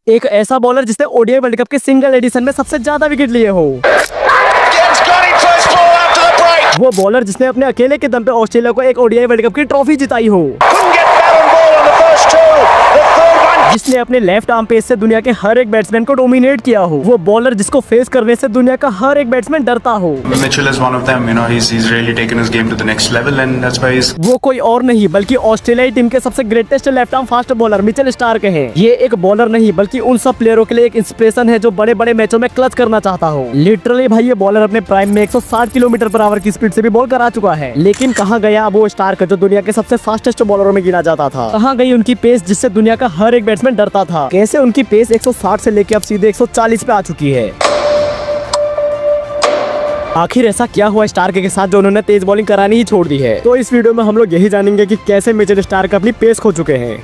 एक ऐसा बॉलर जिसने ओडीआई वर्ल्ड कप के सिंगल एडिशन में सबसे ज्यादा विकेट लिए हो। वो बॉलर जिसने अपने अकेले के दम पे ऑस्ट्रेलिया को एक ओडीआई वर्ल्ड कप की ट्रॉफी जिताई हो। जिसने अपने लेफ्ट आर्म पेस से दुनिया के हर एक बैट्समैन को डोमिनेट किया हो। वो बॉलर जिसको फेस करने से दुनिया का हर एक बैट्समैन डरता हो। Mitchell is one of them, you know, he's really taken his game to the next level and that's why he's वो कोई और नहीं बल्कि ऑस्ट्रेलियाई टीम के सबसे greatest left arm fast bowler Mitchell Starc हैं। ये एक बॉलर नहीं बल्कि उन सब प्लेयरों के लिए एक इंस्पिरेशन है जो बड़े बड़े मैचों में क्लच करना चाहता हो। लिटरली भाई ये बॉलर अपने प्राइम में 160 किलोमीटर पर आवर की स्पीड से भी बॉल करा चुका है। लेकिन कहाँ गया वो स्टार्क जो दुनिया के सबसे फास्टेस्ट बॉलरों में गिना जाता था। कहाँ गई उनकी पेस जिससे दुनिया का हर एक बैट्समैन डरता था। कैसे उनकी पेस 160 से लेकर अब सीधे 140 पे आ चुकी है। आखिर ऐसा क्या हुआ स्टार्क के साथ जो उन्होंने तेज बॉलिंग करानी ही छोड़ दी है। तो इस वीडियो में हम लोग यही जानेंगे कि कैसे मिचेल स्टार्क अपनी पेस खो चुके हैं।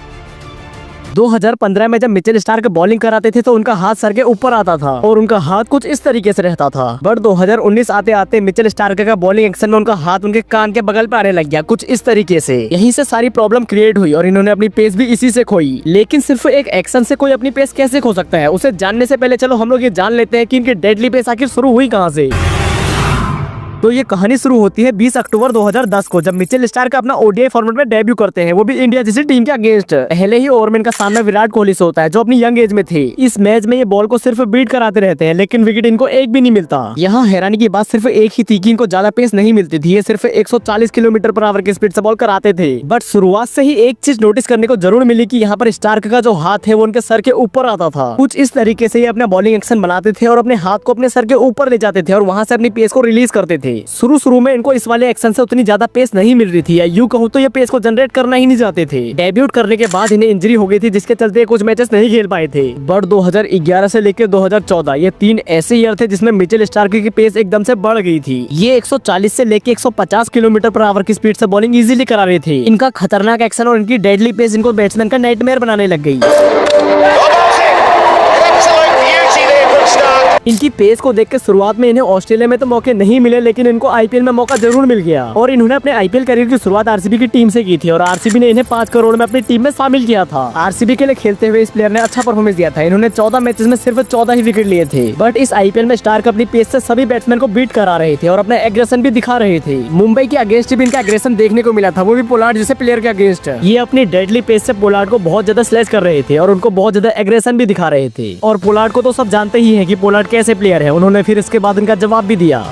2015 में जब मिचेल स्टार्क बॉलिंग कराते थे तो उनका हाथ सर के ऊपर आता था और उनका हाथ कुछ इस तरीके से रहता था। बट 2019 आते आते मिचेल स्टार्क का बॉलिंग एक्शन में उनका हाथ उनके कान के बगल पे आने लग गया कुछ इस तरीके से। यहीं से सारी प्रॉब्लम क्रिएट हुई और इन्होंने अपनी पेस भी इसी से खोई। लेकिन सिर्फ एक एक्शन से कोई अपनी पेस कैसे खो सकता है, उसे जानने से पहले चलो हम लोग ये जान लेते हैं कि इनकी डेडली पेस आखिर शुरू हुई कहाँ से। तो ये कहानी शुरू होती है 20 अक्टूबर 2010 को जब मिचेल स्टार्क अपना ओडीआई फॉर्मेट में डेब्यू करते हैं, वो भी इंडिया जैसी टीम के अगेंस्ट। पहले ही ओवर में इनका सामना विराट कोहली से होता है जो अपनी यंग एज में थे। इस मैच में ये बॉल को सिर्फ बीट कराते रहते हैं लेकिन विकेट इनको एक भी नहीं मिलता। यहाँ हैरानी की बात सिर्फ एक ही थी कि इनको ज्यादा पेस नहीं मिलती थी। ये सिर्फ 140 किलोमीटर पर आवर की स्पीड से बॉल कराते थे। बट शुरुआत से ही एक चीज नोटिस करने को जरूर मिली कि यहाँ पर स्टार्क का जो हाथ है वो उनके सर के ऊपर आता था। कुछ इस तरीके से ये अपना बॉलिंग एक्शन बनाते थे और अपने हाथ को अपने सर के ऊपर ले जाते थे और वहाँ से अपनी पेस को रिलीज करते थे। शुरू में इनको इस वाले एक्शन से उतनी ज्यादा पेस नहीं मिल रही थी, या यूं कहूं तो ये पेस को जनरेट करना ही नहीं चाहते थे। डेब्यूट करने के बाद इन्हें इंजरी हो गई थी जिसके चलते कुछ मैचेस नहीं खेल पाए थे। बट 2011 से लेकर 2014 ये 3 ऐसे ईयर थे जिसमें मिचेल स्टार्क की पेस एकदम से बढ़ गई थी। ये 140 से लेकर 150 किलोमीटर पर आवर की स्पीड से बॉलिंग इजीली करा रहे थे। इनका खतरनाक एक्शन और इनकी डेडली पेस इनको बैट्समैन का नाइटमेयर बनाने लग गई। इनकी पेस को देख के शुरुआत में इन्हें ऑस्ट्रेलिया में तो मौके नहीं मिले लेकिन इनको आईपीएल में मौका जरूर मिल गया और इन्होंने अपने आईपीएल करियर की शुरुआत आरसीबी की टीम से की थी और आरसीबी ने इन्हें 5 करोड़ में अपनी टीम में शामिल किया था। आरसीबी के लिए खेलते हुए इस प्लेयर ने अच्छा परफॉर्मेंस दिया था। इन्होंने 14 मैचेस में सिर्फ 14 ही विकेट लिए थे। बट इस आईपीएल में स्टार्क अपनी पेस से सभी बैट्समैन को बीट करा रहे थे और अपना एग्रेशन भी दिखा रहे थे। मुंबई के अगेंस्ट भी इनका एग्रेशन देखने को मिला था, वो भी पोलार्ड जैसे प्लेयर के अगेंस्ट। ये अपनी डेडली पेस से पोलार्ड को बहुत ज्यादा स्लैश कर रहे थे और उनको बहुत ज्यादा एग्रेशन भी दिखा रहे थे। और पोलार्ड को तो सब जानते ही है कि पोलार्ड कैसे प्लेयर है। उन्होंने फिर इसके बाद इनका जवाब भी दिया।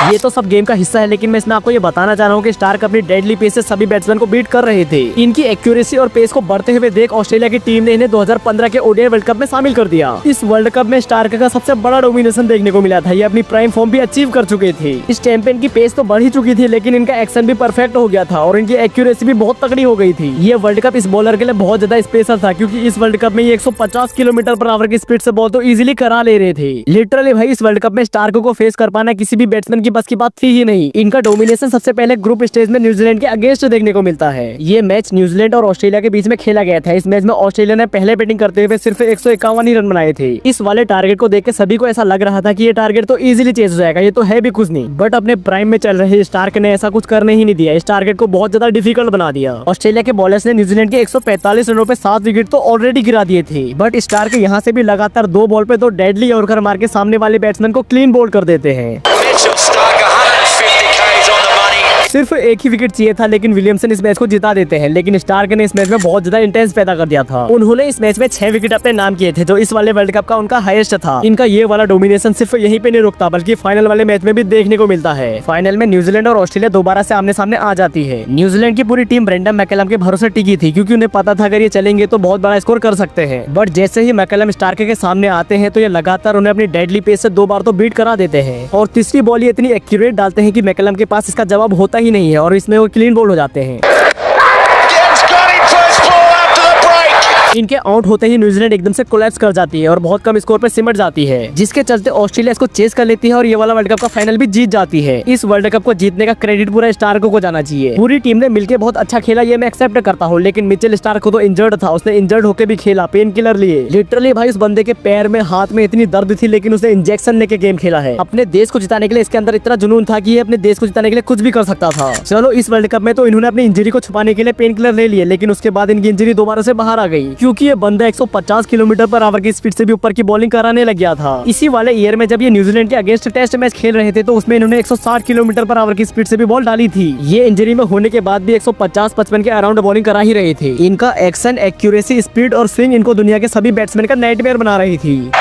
ये तो सब गेम का हिस्सा है लेकिन मैं इसमें आपको ये बताना चाह रहा हूँ कि स्टार्क अपनी डेडली पेस से सभी बैट्समैन को बीट कर रहे थे। इनकी एक्यूरेसी और पेस को बढ़ते हुए देख ऑस्ट्रेलिया की टीम ने इन्हें 2015 के ओडीआई वर्ल्ड कप में शामिल कर दिया। इस वर्ल्ड कप में स्टार्क का सबसे बड़ा डोमिनेशन देखने को मिला था। ये अपनी प्राइम फॉर्म भी अचीव कर चुके थे। इस टाइम पे इनकी पेस तो बढ़ ही चुकी थी लेकिन इनका एक्शन भी परफेक्ट हो गया था और इनकी एक्यूरेसी भी बहुत तगड़ी हो गई थी। ये वर्ल्ड कप इस बॉलर के लिए बहुत ज्यादा स्पेशल था क्योंकि इस वर्ल्ड कप में ये 150 किलोमीटर पर आवर की स्पीड से बॉल तो इजीली करा ले रहे थे। लिटरली भाई इस वर्ल्ड कप में स्टार्क को फेस कर पाना किसी भी बैट्समैन की बस की बात थी ही नहीं। इनका डोमिनेशन सबसे पहले ग्रुप स्टेज में न्यूजीलैंड के अगेंस्ट देखने को मिलता है। ये मैच न्यूजीलैंड और ऑस्ट्रेलिया के बीच में खेला गया था। इस मैच में ऑस्ट्रेलिया ने पहले बैटिंग करते हुए सिर्फ 151 ही रन बनाए थे। इस वाले टारगेट को देख के सभी को ऐसा लग रहा था कि ये टारगेट तो इजीली चेज हो जाएगा, ये तो है भी कुछ नहीं। बट अपने प्राइम में चल रहे स्टार्क ने ऐसा कुछ करने ही नहीं दिया। इस टारगेट को बहुत ज्यादा डिफिकल्ट बना दिया। ऑस्ट्रेलिया के बॉलर्स ने न्यूजीलैंड के 145 रनों पे 7 विकेट तो ऑलरेडी गिरा दिए थे। बट स्टार्क यहाँ से भी लगातार 2 बॉल पे 2 डेडली यॉर्कर मार के सामने वाले बैट्समैन को क्लीन बोल्ड कर देते हैं। सिर्फ एक ही विकेट चाहिए था लेकिन विलियमसन इस मैच को जिता देते हैं। लेकिन स्टार्क ने इस मैच में बहुत ज्यादा इंटेंस पैदा कर दिया था। उन्होंने इस मैच में 6 विकेट अपने नाम किए थे जो इस वाले वर्ल्ड कप का उनका हाईएस्ट था। इनका ये वाला डोमिनेशन सिर्फ यहीं पे नहीं रुकता बल्कि फाइनल वाले मैच में भी देखने को मिलता है। फाइनल में न्यूजीलैंड और ऑस्ट्रेलिया दोबारा से आमने सामने आ जाती है। न्यूजीलैंड की पूरी टीम ब्रेंडन मैकलम के भरोसे टिकी थी क्योंकि उन्हें पता था अगर ये चलेंगे तो बहुत बड़ा स्कोर कर सकते हैं। बट जैसे ही मैकलम स्टार्क के सामने आते हैं तो ये लगातार उन्हें अपनी डेडली पेस से 2 बार तो बीट करा देते हैं और तीसरी बॉल ये इतनी एक्यूरेट डालते हैं कि मैकलम के पास इसका जवाब होता ही नहीं है और इसमें वो क्लीन बोल्ड हो जाते हैं। इनके आउट होते ही न्यूजीलैंड एकदम से कोलैप्स कर जाती है और बहुत कम स्कोर पर सिमट जाती है, जिसके चलते ऑस्ट्रेलिया इसको चेस कर लेती है और ये वाला वर्ल्ड कप का फाइनल भी जीत जाती है। इस वर्ल्ड कप को जीतने का क्रेडिट पूरा स्टार्क को जाना चाहिए। पूरी टीम ने मिलकर बहुत अच्छा खेला, ये मैं एक्सेप्ट करता हूँ, लेकिन मिचेल स्टार्क तो इंजर्ड था, उसने इंजर्ड होकर भी खेला, पेन किलर लिए। लिटरली भाई उस बंदे के पैर में हाथ में इतनी दर्द थी, लेकिन उसने इंजेक्शन लेके गेम खेला है। अपने देश को जिताने के लिए इसके अंदर इतना जुनून था कि ये अपने देश को जिताने के लिए कुछ भी कर सकता था। चलो इस वर्ल्ड कप में तो इन्होंने अपनी इंजरी को छुपाने के लिए पेन किलर ले लिए, लेकिन उसके बाद इनकी इंजरी दोबारा से बाहर आ गई, क्योंकि ये बंदा 150 किलोमीटर पर आवर की स्पीड से भी ऊपर की बॉलिंग कराने लग गया था। इसी वाले ईयर में जब ये न्यूजीलैंड के अगेंस्ट टेस्ट मैच खेल रहे थे तो उसमें इन्होंने 160 किलोमीटर पर आवर की स्पीड से भी बॉल डाली थी। ये इंजरी में होने के बाद भी 150-55 के अराउंड बॉलिंग करा ही रहे थे। इनका एक्शन, एक्यूरेसी, स्पीड और स्विंग इनको दुनिया के सभी बैट्समैन का नाइटमेयर बना रही थी।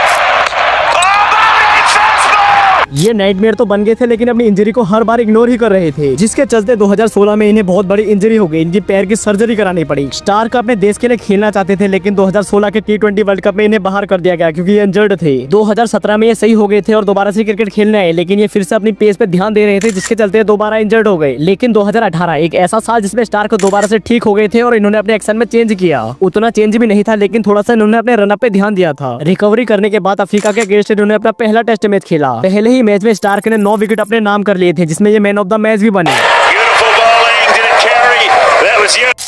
ये नाइटमेयर तो बन गए थे, लेकिन अपनी इंजरी को हर बार इग्नोर ही कर रहे थे, जिसके चलते 2016 में इन्हें बहुत बड़ी इंजरी हो गई, इनकी पैर की सर्जरी करानी पड़ी। स्टार्क अपने देश के लिए खेलना चाहते थे, लेकिन 2016 के T20 वर्ल्ड कप में इन्हें बाहर कर दिया गया क्योंकि ये इंजर्ड थे। 2017 में ये सही हो गए थे और दोबारा से क्रिकेट खेलने आए, लेकिन ये फिर से अपनी पेस पे ध्यान दे रहे थे, जिसके चलते दोबारा इंजर्ड हो गए। लेकिन 2018 एक ऐसा साल जिसमें स्टार्क दोबारा से ठीक हो गए थे और इन्होंने अपने एक्शन में चेंज किया। उतना चेंज भी नहीं था, लेकिन थोड़ा सा इन्होंने अपने रनअप पे ध्यान दिया था। रिकवरी करने के बाद अफ्रीका के अगेंस्ट इन्होंने अपना पहला टेस्ट मैच खेला। पहले ही मैच में स्टार्क ने 9 विकेट अपने नाम कर लिए थे, जिसमें ये मैन ऑफ द मैच भी बने।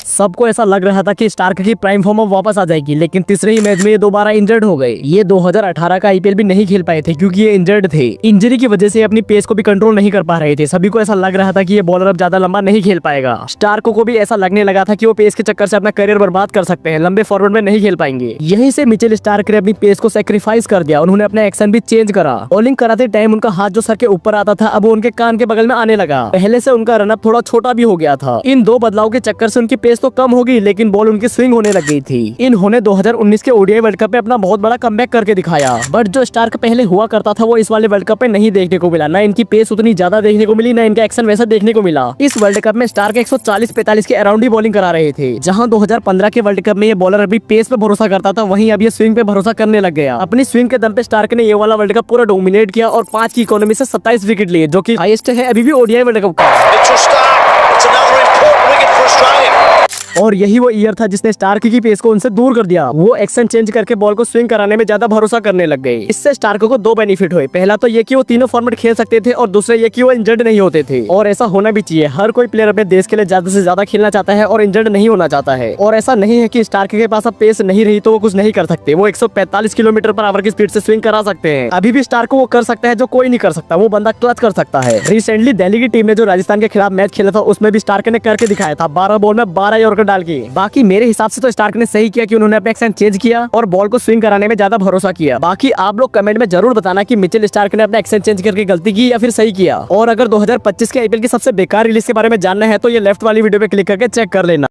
सबको ऐसा लग रहा था कि स्टार्क की प्राइम फॉर्म में वापस आ जाएगी, लेकिन तीसरे ही मैच में ये दोबारा इंजर्ड हो गए। ये 2018 का आईपीएल भी नहीं खेल पाए थे क्योंकि ये इंजर्ड थे। इंजरी की वजह से अपनी पेस को भी कंट्रोल नहीं कर पा रहे थे। सभी को ऐसा लग रहा था कि ये बॉलर अब ज्यादा लंबा नहीं खेल पाएगा। स्टार्क को भी ऐसा लगने लगा था कि वो पेस के चक्कर से अपना करियर बर्बाद कर सकते हैं, लंबे फॉरवर्ड में नहीं खेल पाएंगे। यहीं से मिचेल स्टार्क ने अपनी पेस को सेक्रीफाइस कर दिया। उन्होंने अपना एक्शन भी चेंज करा। बॉलिंग कराते टाइम उनका हाथ जो सर के ऊपर आता था, अब वो उनके कान के बगल में आने लगा। पहले से उनका रनअप थोड़ा छोटा भी हो गया था। इन दो बदलाव के चक्कर से उनकी पेस तो कम होगी, लेकिन बॉल उनकी स्विंग होने लग गई थी। इन्होंने 2019 के ओडीआई वर्ल्ड कप में अपना बहुत बड़ा कमबैक करके दिखाया, बट जो स्टार्क पहले हुआ करता था वो इस वाले वर्ल्ड कप में नहीं देखने को मिला। ना इनकी पेस उतनी ज्यादा देखने को मिली, ना इनका एक्शन वैसा देखने को मिला। इस वर्ल्ड कप में स्टार्क 140-45 के अराउंड ही बॉलिंग करा रहे थे। जहां 2015 के वर्ल्ड कप में ये बॉलर अभी पेस पे भरोसा करता था, वहीं अब ये स्विंग पे भरोसा करने लग गया। अपनी स्विंग के दम पे स्टार्क ने ये वाला वर्ल्ड कप पूरा डोमिनेट किया और 5 की इकोनॉमी से 27 विकेट लिए, जो कि हाईएस्ट है अभी भी ओडीआई वर्ल्ड कप का। और यही वो ईयर था जिसने स्टार्क की पेस को उनसे दूर कर दिया। वो एक्शन चेंज करके बॉल को स्विंग कराने में ज्यादा भरोसा करने लग गए। इससे स्टार्क को 2 बेनिफिट हुए। पहला तो ये कि वो तीनों फॉर्मेट खेल सकते थे और दूसरा ये कि वो इंजर्ड नहीं होते थे। और ऐसा होना भी चाहिए। हर कोई प्लेयर अपने देश के लिए ज्यादा से ज्यादा खेलना चाहता है और इंजर्ड नहीं होना चाहता है। और ऐसा नहीं है कि स्टार्क के पास अब पेस नहीं रही तो वो कुछ नहीं कर सकते। वो 145 किलोमीटर पर आवर की स्पीड से स्विंग करा सकते हैं। अभी भी स्टार्क को वो कर सकता है जो कोई नहीं कर सकता। वो बंदा क्लच कर सकता है। रिसेंटली दिल्ली की टीम ने जो राजस्थान के खिलाफ मैच खेला था, उसमें भी स्टार्क ने करके दिखाया था, 12 बॉल में 12 यॉर्कर डाल के। बाकी मेरे हिसाब से तो स्टार्क ने सही किया कि उन्होंने अपना एक्शन चेंज किया और बॉल को स्विंग कराने में ज्यादा भरोसा किया। बाकी आप लोग कमेंट में जरूर बताना कि मिचेल स्टार्क ने अपना एक्शन चेंज करके गलती की या फिर सही किया। और अगर 2025 के आईपीएल की सबसे बेकार रिलीज के बारे में जानना है तो ये लेफ्ट वाली वीडियो पे क्लिक करके चेक कर लेना।